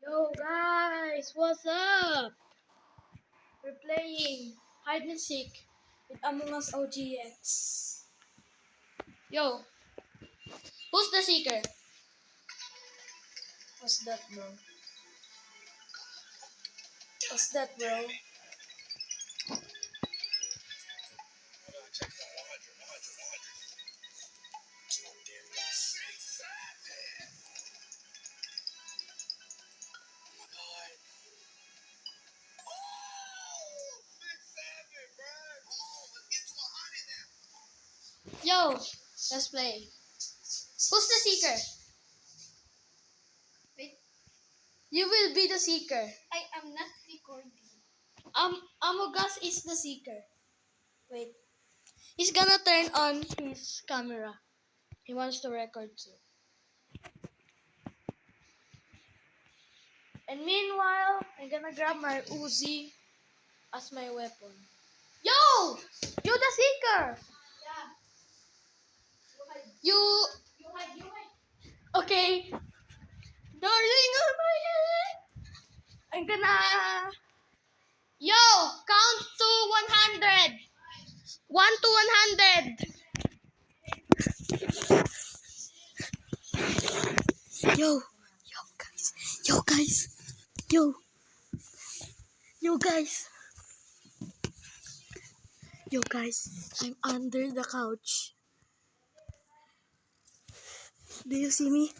Yo guys, what's up? We're playing hide and seek with Among Us OGX. Yo, who's the seeker? What's that, bro? What's that, bro? Yo, let's play. Who's the seeker? Wait, you will be the seeker. I am not recording. Among Us is the seeker. Wait, he's gonna turn on his camera. He wants to record too. And meanwhile, I'm gonna grab my Uzi as my weapon. Yo! You're the seeker! Yeah. You... You hide. Okay. Darling on my head! I'm gonna... Yo! Count to 100! 1 to 100! Yo! Yo, guys! Yo, guys! Yo! Yo, guys! Yo, guys! I'm under the couch. Do you see me?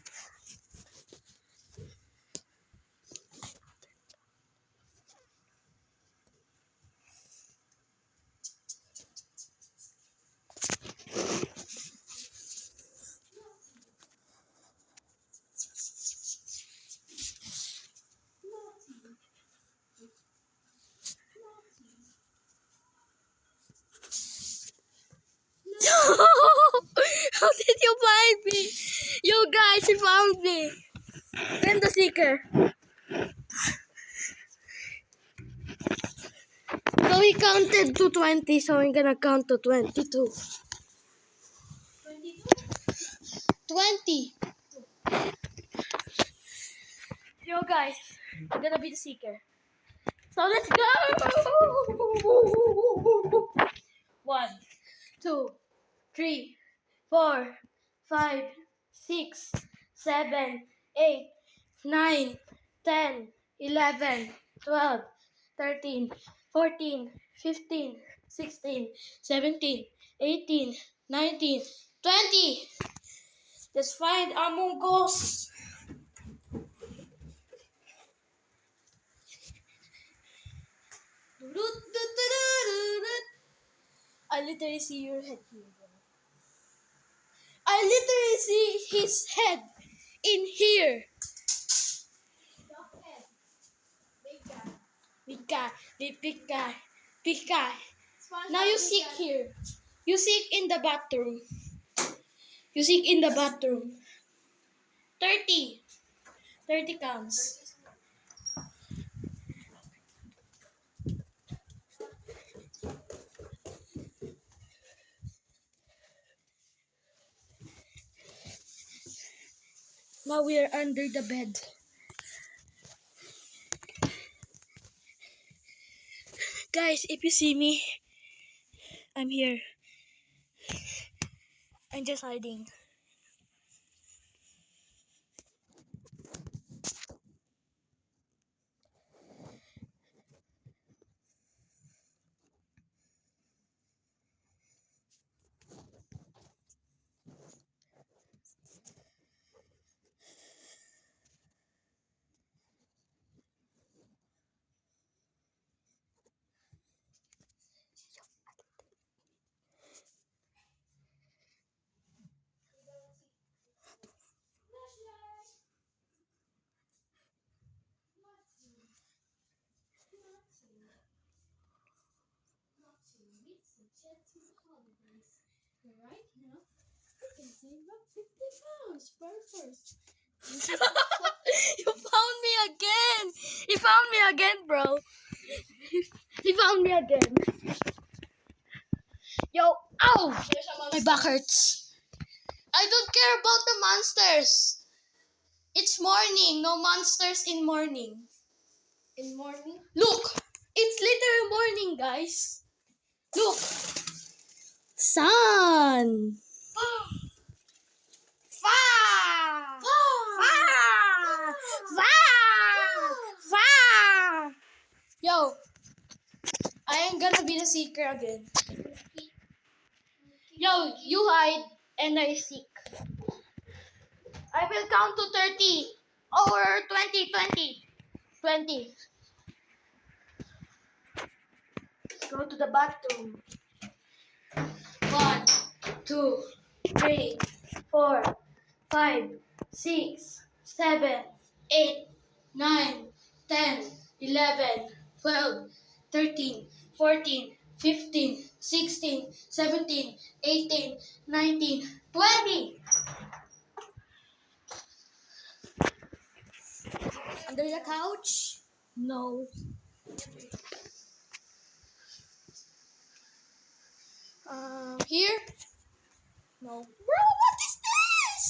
How did you find me? Yo, guys, you found me. I'm the seeker. So he counted to 20, so I'm gonna count to 22. 20. Yo, guys, I'm gonna be the seeker. So let's go! 1, 2, 3, 4, 5, 6, 7, 8, 9, 10, 11, 12, 13, 14, 15, 16, 17, 18, 19, 20. Let's find Among Us. I literally see your head here, bro. I literally see his head in here. Big guy, big guy, big guy. Now you seek here. You seek in the bathroom. You seek in the bathroom. 30. 30 counts. Now we are under the bed. Guys, if you see me, I'm here. I'm just hiding. Right now, you can save up 50 pounds per person. You found me again. He found me again, bro. He found me again. Yo, ow! My back hurts. I don't care about the monsters. It's morning. No monsters in morning. In morning. Look! It's literally morning, guys. Look! Sun! Ah! Fa! Ah! Fa! Fa! Fa! Yo! I am gonna be the seeker again. Yo, you hide and I seek. I will count to 30 or 20, 20. 20. Go to the bathroom. 1, 2, 3, 4, 5, 6, 7, 8, 9, 10, 11, 12, 13, 14, 15, 16, 17, 18, 19, 20. Under the couch? No. Here? No. Bro, what is this?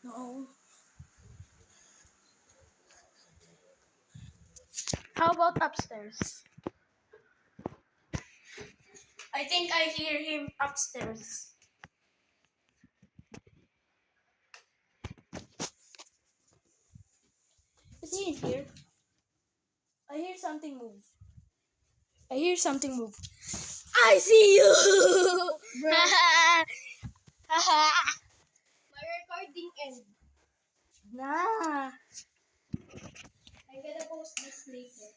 No. How about upstairs? I think I hear him upstairs. Is he in here? I hear something move. I hear something move. I see you! Bro. Haha. My recording end. Nah. I'm gonna post this later.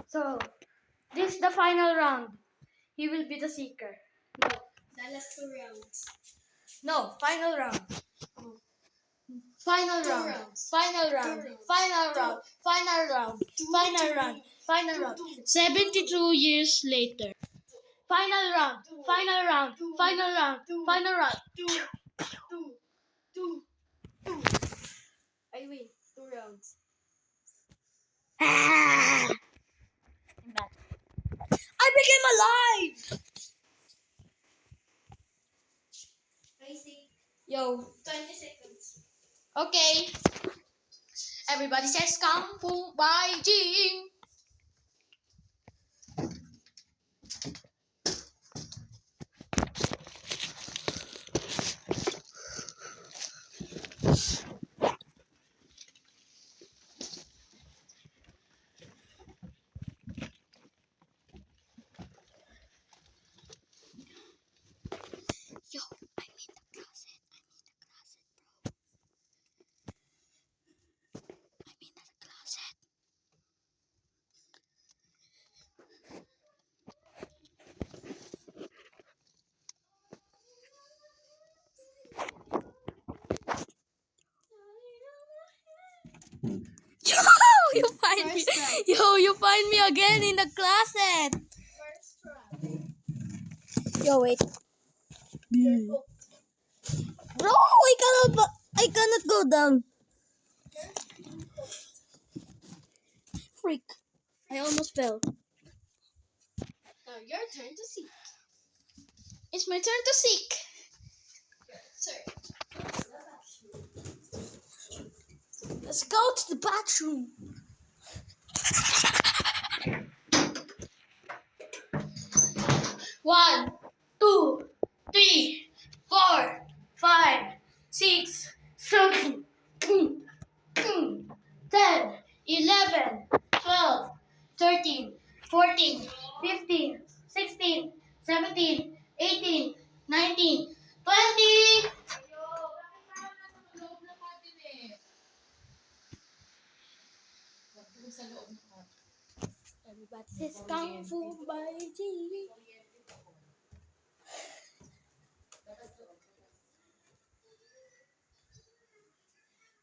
So, this is the final round. He will be the seeker. No, the last 2 rounds. No, final round. Final Two round. rounds. Final round. rounds. Final round. Final round. Final round. Final round. 72 years later. Final round. Final round. Final round. Final round. 2. I win 2 rounds. I'm back. I became alive! I see. Yo. 20 seconds. Okay. Everybody says Kung Fu by Jing. Yo, I'm in the closet. Bro. I'm in the closet. Yo, you find me. First try. Yo, you find me again in the closet. First try. Yo, wait. You're hooked. Bro, I cannot go down. Freak. I almost fell. Now your turn to seek. It's my turn to seek. Sir. Let's go to the bathroom. One, 2, 3, 4, 5, 6, 7, 10, 11, 12, 13, 14, 15, 16, 17, 18, 19, 20. Everybody says Kung Fu by G.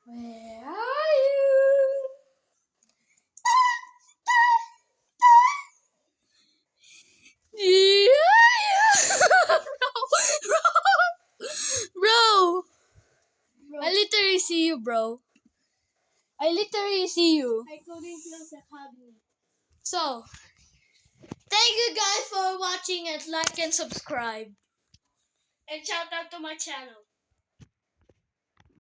Where are you? Yeah. Bro. I literally see you, bro. I literally see you. I couldn't close the cabinet. So, thank you guys for watching and like and subscribe. And shout out to my channel.